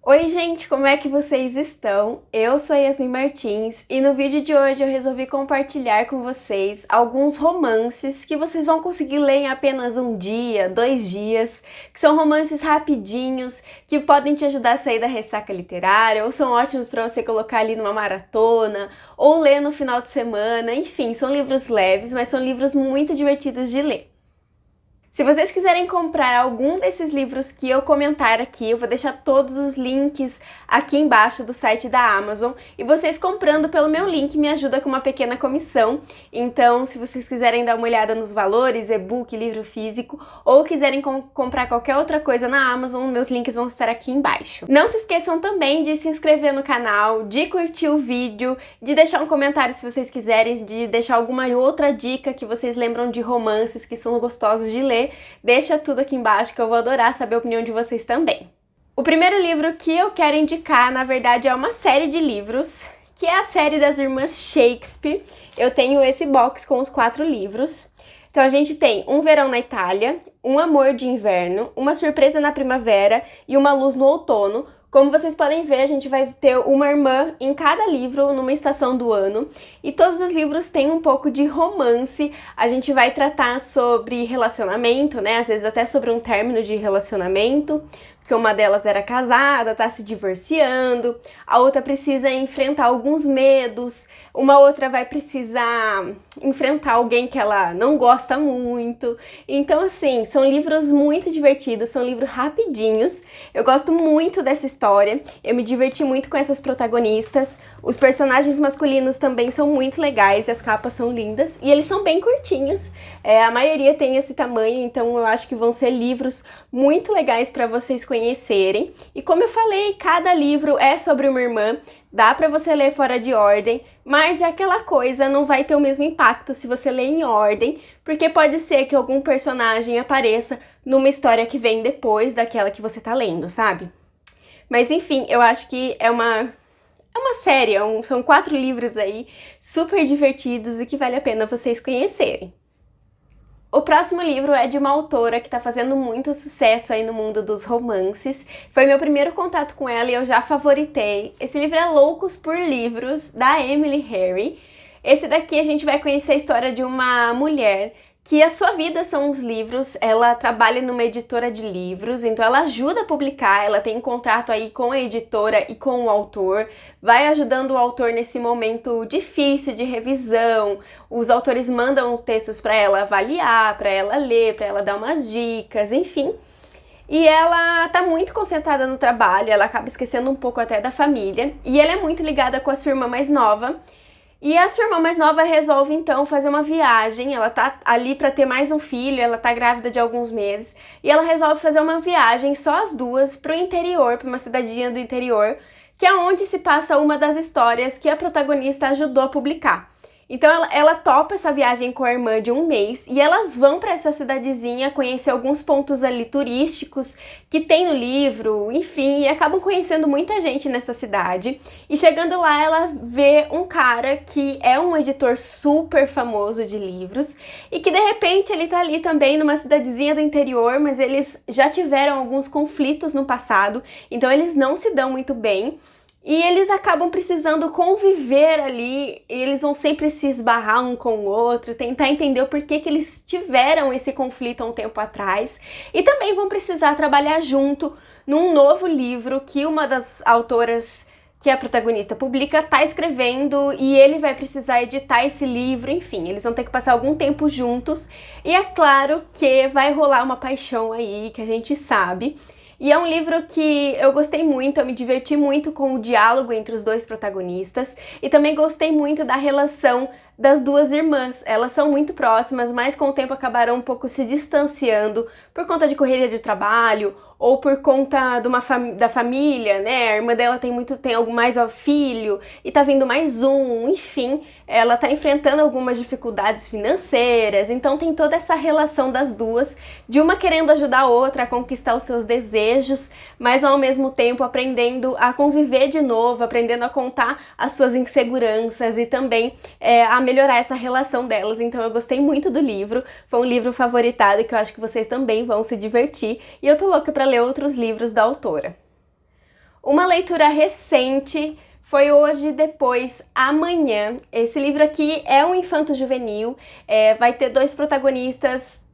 Oi gente, como é que vocês estão? Eu sou a Yasmin Martins e no vídeo de hoje eu resolvi compartilhar com vocês alguns romances que vocês vão conseguir ler em apenas um dia, 2 dias, que são romances rapidinhos, que podem te ajudar a sair da ressaca literária, ou são ótimos para você colocar ali numa maratona, ou ler no final de semana, enfim, são livros leves, mas são livros muito divertidos de ler. Se vocês quiserem comprar algum desses livros que eu comentar aqui, eu vou deixar todos os links aqui embaixo do site da Amazon, e vocês comprando pelo meu link me ajuda com uma pequena comissão. Então, se vocês quiserem dar uma olhada nos valores, e-book, livro físico, ou quiserem comprar qualquer outra coisa na Amazon, meus links vão estar aqui embaixo. Não se esqueçam também de se inscrever no canal, de curtir o vídeo, de deixar um comentário se vocês quiserem, de deixar alguma outra dica que vocês lembram de romances que são gostosos de ler. Deixa tudo aqui embaixo que eu vou adorar saber a opinião de vocês também. O primeiro livro que eu quero indicar, na verdade, é uma série de livros, que é a série das Irmãs Shakespeare. Eu tenho esse box com os 4 livros. Então a gente tem Um Verão na Itália, Um Amor de Inverno, Uma Surpresa na Primavera e Uma Luz no Outono. Como vocês podem ver, a gente vai ter uma irmã em cada livro, numa estação do ano, e todos os livros têm um pouco de romance. A gente vai tratar sobre relacionamento, né? Às vezes até sobre um término de relacionamento, porque uma delas era casada, tá se divorciando, a outra precisa enfrentar alguns medos, uma outra vai precisar enfrentar alguém que ela não gosta muito. Então, assim, são livros muito divertidos, são livros rapidinhos. Eu gosto muito dessa história, eu me diverti muito com essas protagonistas. Os personagens masculinos também são muito legais, as capas são lindas e eles são bem curtinhos. A maioria tem esse tamanho, então eu acho que vão ser livros muito legais para vocês conhecerem. E como eu falei, cada livro é sobre uma irmã, dá para você ler fora de ordem, mas é aquela coisa, não vai ter o mesmo impacto se você ler em ordem, porque pode ser que algum personagem apareça numa história que vem depois daquela que você tá lendo, sabe? Mas enfim, eu acho que é uma série, são 4 livros aí, super divertidos e que vale a pena vocês conhecerem. O próximo livro é de uma autora que tá fazendo muito sucesso aí no mundo dos romances. Foi meu primeiro contato com ela e eu já favoritei. Esse livro é Loucos por Livros, da Emily Henry. Esse daqui a gente vai conhecer a história de uma mulher que a sua vida são os livros. Ela trabalha numa editora de livros, então ela ajuda a publicar, ela tem contato aí com a editora e com o autor, vai ajudando o autor nesse momento difícil de revisão. Os autores mandam os textos para ela avaliar, para ela ler, para ela dar umas dicas, enfim. E ela tá muito concentrada no trabalho, ela acaba esquecendo um pouco até da família, e ela é muito ligada com a sua irmã mais nova. E a sua irmã mais nova resolve então fazer uma viagem, ela tá ali para ter mais um filho, ela tá grávida de alguns meses, e ela resolve fazer uma viagem só as duas pro interior, para uma cidadinha do interior, que é onde se passa uma das histórias que a protagonista ajudou a publicar. Então ela topa essa viagem com a irmã de um mês e elas vão para essa cidadezinha conhecer alguns pontos ali turísticos que tem no livro, enfim, e acabam conhecendo muita gente nessa cidade. E chegando lá ela vê um cara que é um editor super famoso de livros e que de repente ele tá ali também numa cidadezinha do interior, mas eles já tiveram alguns conflitos no passado, então eles não se dão muito bem. E eles acabam precisando conviver ali, e eles vão sempre se esbarrar um com o outro, tentar entender o porquê que eles tiveram esse conflito há um tempo atrás. E também vão precisar trabalhar junto num novo livro que uma das autoras que a protagonista publica tá escrevendo, e ele vai precisar editar esse livro, enfim, eles vão ter que passar algum tempo juntos. E é claro que vai rolar uma paixão aí, que a gente sabe. E é um livro que eu gostei muito, eu me diverti muito com o diálogo entre os dois protagonistas e também gostei muito da relação das duas irmãs. Elas são muito próximas, mas com o tempo acabaram um pouco se distanciando por conta de correria de trabalho ou por conta da família, né? A irmã dela tem algo mais ao filho e tá vindo mais um, enfim, ela tá enfrentando algumas dificuldades financeiras, então tem toda essa relação das duas, de uma querendo ajudar a outra a conquistar os seus desejos, mas ao mesmo tempo aprendendo a conviver de novo, aprendendo a contar as suas inseguranças e também a melhorar essa relação delas. Então eu gostei muito do livro, foi um livro favoritado que eu acho que vocês também vão se divertir, e eu tô louca pra ler outros livros da autora. Uma leitura recente foi Hoje, Depois, Amanhã. Esse livro aqui é um infanto-juvenil, vai ter dois protagonistas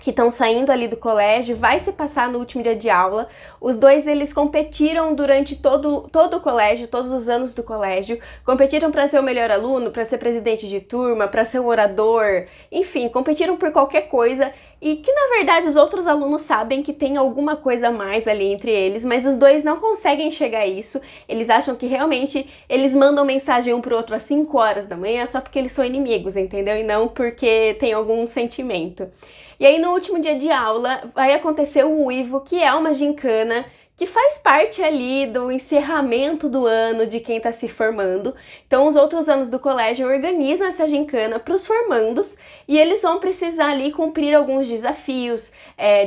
que estão saindo ali do colégio, vai se passar no último dia de aula. Os dois, eles competiram durante todo o colégio, todos os anos do colégio, competiram para ser o melhor aluno, para ser presidente de turma, para ser um orador, enfim, competiram por qualquer coisa, e que na verdade os outros alunos sabem que tem alguma coisa a mais ali entre eles, mas os dois não conseguem chegar a isso. Eles acham que realmente eles mandam mensagem um pro outro às 5 horas da manhã só porque eles são inimigos, entendeu? E não porque tem algum sentimento. E aí no último dia de aula vai acontecer o uivo, que é uma gincana que faz parte ali do encerramento do ano de quem está se formando. Então os outros anos do colégio organizam essa gincana para os formandos e eles vão precisar ali cumprir alguns desafios,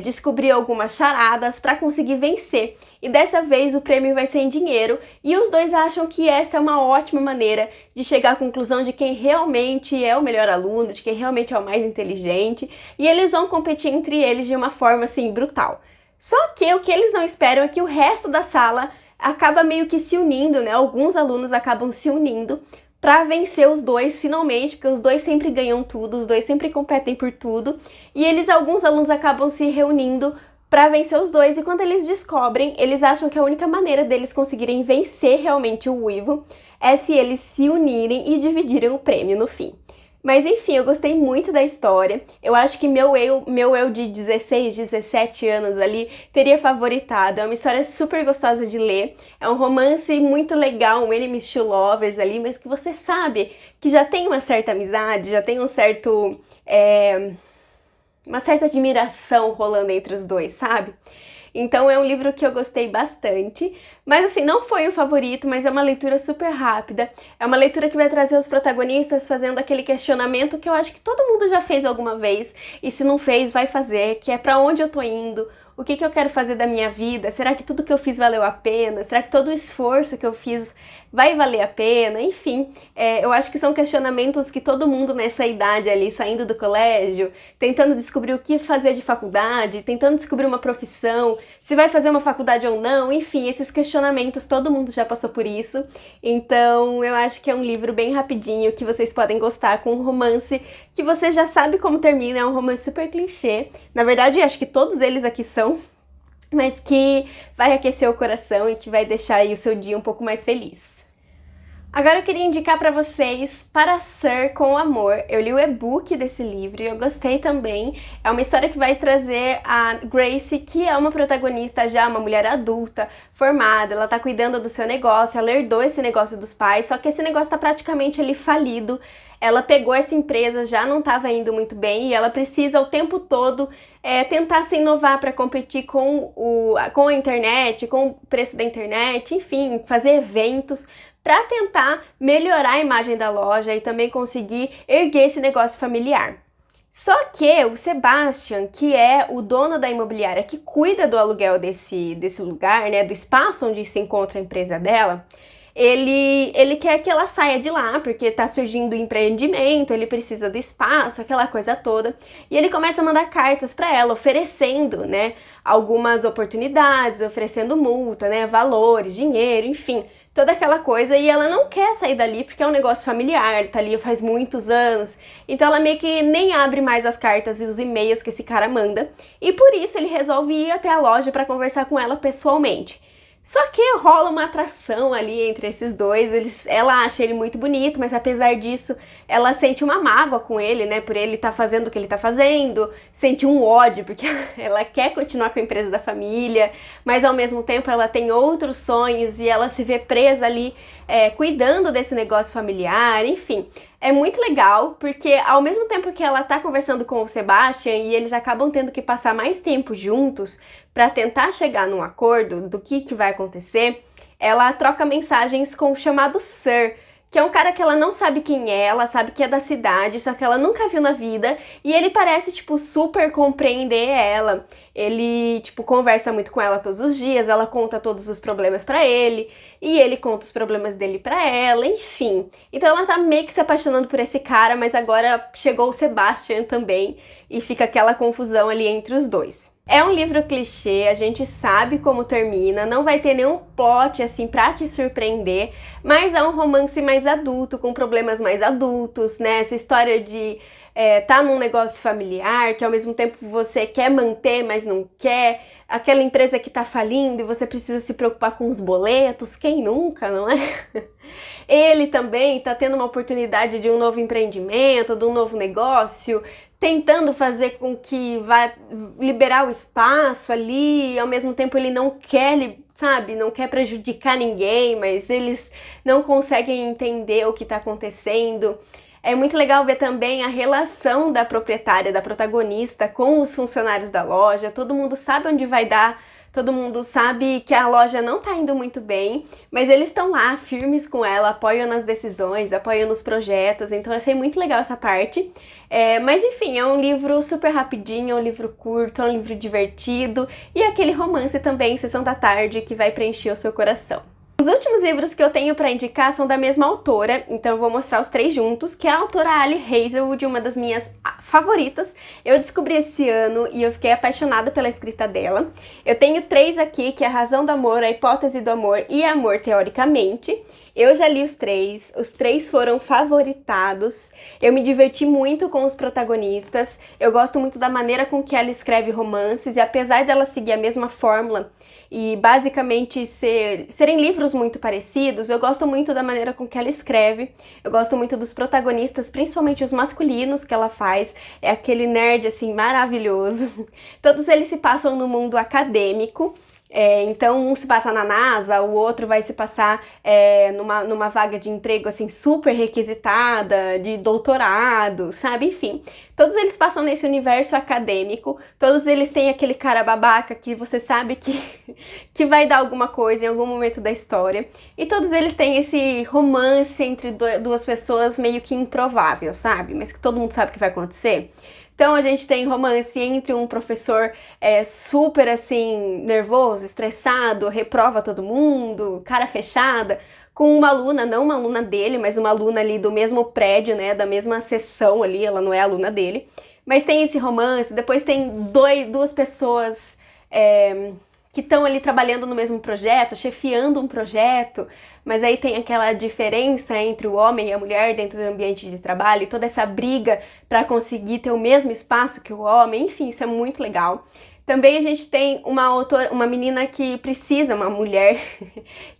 descobrir algumas charadas para conseguir vencer. E dessa vez o prêmio vai ser em dinheiro, e os dois acham que essa é uma ótima maneira de chegar à conclusão de quem realmente é o melhor aluno, de quem realmente é o mais inteligente, e eles vão competir entre eles de uma forma assim brutal. Só que o que eles não esperam é que o resto da sala acaba meio que se unindo, né? Alguns alunos acabam se unindo para vencer os dois finalmente, porque os dois sempre ganham tudo, os dois sempre competem por tudo, e alguns alunos acabam se reunindo para vencer os dois, e quando eles descobrem, eles acham que a única maneira deles conseguirem vencer realmente o uivo é se eles se unirem e dividirem o prêmio no fim. Mas enfim, eu gostei muito da história. Eu acho que meu eu de 16, 17 anos ali teria favoritado. É uma história super gostosa de ler. É um romance muito legal, um enemies to lovers ali, mas que você sabe que já tem uma certa amizade, já tem um certo... uma certa admiração rolando entre os dois, sabe? Então é um livro que eu gostei bastante, mas assim, não foi o favorito, mas é uma leitura super rápida, é uma leitura que vai trazer os protagonistas fazendo aquele questionamento que eu acho que todo mundo já fez alguma vez, e se não fez, vai fazer, que é pra onde eu tô indo, o que eu quero fazer da minha vida, será que tudo que eu fiz valeu a pena, será que todo o esforço que eu fiz vai valer a pena, enfim, eu acho que são questionamentos que todo mundo nessa idade ali, saindo do colégio, tentando descobrir o que fazer de faculdade, tentando descobrir uma profissão, se vai fazer uma faculdade ou não, enfim, esses questionamentos, todo mundo já passou por isso, então eu acho que é um livro bem rapidinho, que vocês podem gostar, com um romance que você já sabe como termina, é um romance super clichê, na verdade acho que todos eles aqui são, mas que vai aquecer o coração e que vai deixar aí o seu dia um pouco mais feliz. Agora eu queria indicar para vocês Para Ser com Amor. Eu li o e-book desse livro e eu gostei também. É uma história que vai trazer a Grace, que é uma protagonista já, uma mulher adulta, formada, ela tá cuidando do seu negócio, ela herdou esse negócio dos pais, só que esse negócio tá praticamente ali falido. Ela pegou essa empresa, já não estava indo muito bem e ela precisa o tempo todo tentar se inovar para competir com a internet, com o preço da internet, enfim, fazer eventos para tentar melhorar a imagem da loja e também conseguir erguer esse negócio familiar. Só que o Sebastian, que é o dono da imobiliária que cuida do aluguel desse lugar, né, do espaço onde se encontra a empresa dela, ele quer que ela saia de lá, porque tá surgindo empreendimento, ele precisa do espaço, aquela coisa toda. E ele começa a mandar cartas para ela, oferecendo, né, algumas oportunidades, oferecendo multa, né, valores, dinheiro, enfim, toda aquela coisa, e ela não quer sair dali porque é um negócio familiar, tá ali faz muitos anos, então ela meio que nem abre mais as cartas e os e-mails que esse cara manda, e por isso ele resolve ir até a loja para conversar com ela pessoalmente. Só que rola uma atração ali entre esses dois, ela acha ele muito bonito, mas apesar disso, ela sente uma mágoa com ele, né, por ele estar fazendo o que ele tá fazendo, sente um ódio, porque ela quer continuar com a empresa da família, mas ao mesmo tempo ela tem outros sonhos e ela se vê presa ali, cuidando desse negócio familiar, enfim. É muito legal, porque ao mesmo tempo que ela tá conversando com o Sebastian e eles acabam tendo que passar mais tempo juntos para tentar chegar num acordo do que vai acontecer, ela troca mensagens com o chamado Sir, que é um cara que ela não sabe quem é, ela sabe que é da cidade, só que ela nunca viu na vida, e ele parece, tipo, super compreender ela. Ele, tipo, conversa muito com ela todos os dias, ela conta todos os problemas pra ele, e ele conta os problemas dele pra ela, enfim. Então ela tá meio que se apaixonando por esse cara, mas agora chegou o Sebastian também, e fica aquela confusão ali entre os dois. É um livro clichê, a gente sabe como termina, não vai ter nenhum plot assim pra te surpreender, mas é um romance mais adulto, com problemas mais adultos, né? Essa história de tá num negócio familiar, que ao mesmo tempo você quer manter, mas não quer, aquela empresa que tá falindo e você precisa se preocupar com os boletos, quem nunca, não é? Ele também tá tendo uma oportunidade de um novo empreendimento, de um novo negócio, tentando fazer com que vá liberar o espaço ali, e ao mesmo tempo ele não quer, sabe, não quer prejudicar ninguém, mas eles não conseguem entender o que tá acontecendo. É muito legal ver também a relação da proprietária, da protagonista, com os funcionários da loja. Todo mundo sabe onde vai dar, todo mundo sabe que a loja não tá indo muito bem, mas eles estão lá firmes com ela, apoiam nas decisões, apoiam nos projetos, então eu achei muito legal essa parte. Mas enfim, é um livro super rapidinho, é um livro curto, é um livro divertido e aquele romance também, Sessão da Tarde, que vai preencher o seu coração. Os últimos livros que eu tenho para indicar são da mesma autora, então eu vou mostrar os três juntos, que é a autora Ali Hazelwood, uma das minhas favoritas. Eu descobri esse ano e eu fiquei apaixonada pela escrita dela. Eu tenho três aqui, que é A Razão do Amor, A Hipótese do Amor e Amor Teoricamente. Eu já li os três foram favoritados, eu me diverti muito com os protagonistas, eu gosto muito da maneira com que ela escreve romances, e apesar dela seguir a mesma fórmula e basicamente serem livros muito parecidos, eu gosto muito da maneira com que ela escreve, eu gosto muito dos protagonistas, principalmente os masculinos que ela faz, é aquele nerd assim maravilhoso. Todos eles se passam no mundo acadêmico. Então um se passa na NASA, o outro vai se passar numa vaga de emprego assim super requisitada, de doutorado, sabe? Enfim, todos eles passam nesse universo acadêmico, todos eles têm aquele cara babaca que você sabe que vai dar alguma coisa em algum momento da história, e todos eles têm esse romance entre duas pessoas meio que improvável, sabe? Mas que todo mundo sabe que vai acontecer. Então a gente tem romance entre um professor super assim, nervoso, estressado, reprova todo mundo, cara fechada, com uma aluna, não uma aluna dele, mas uma aluna ali do mesmo prédio, né, da mesma seção ali, ela não é aluna dele. Mas tem esse romance, depois tem duas pessoas que estão ali trabalhando no mesmo projeto, chefiando um projeto, mas aí tem aquela diferença entre o homem e a mulher dentro do ambiente de trabalho, e toda essa briga para conseguir ter o mesmo espaço que o homem, enfim, isso é muito legal. Também a gente tem uma menina que precisa, uma mulher,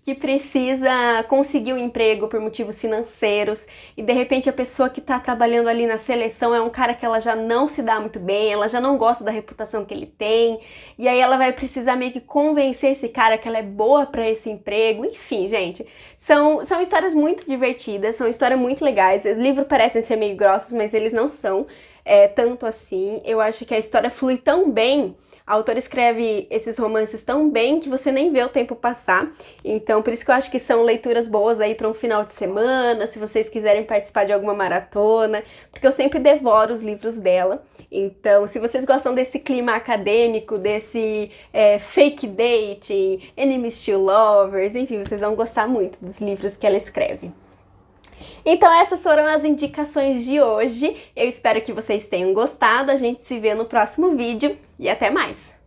que precisa conseguir um emprego por motivos financeiros, e de repente a pessoa que está trabalhando ali na seleção é um cara que ela já não se dá muito bem, ela já não gosta da reputação que ele tem, e aí ela vai precisar meio que convencer esse cara que ela é boa para esse emprego, enfim, gente. São histórias muito divertidas, são histórias muito legais, os livros parecem ser meio grossos, mas eles não são tanto assim. Eu acho que a história flui tão bem, a autora escreve esses romances tão bem que você nem vê o tempo passar. Então, por isso que eu acho que são leituras boas aí para um final de semana, se vocês quiserem participar de alguma maratona, porque eu sempre devoro os livros dela. Então, se vocês gostam desse clima acadêmico, desse fake dating, enemies to lovers, enfim, vocês vão gostar muito dos livros que ela escreve. Então essas foram as indicações de hoje, eu espero que vocês tenham gostado, a gente se vê no próximo vídeo e até mais!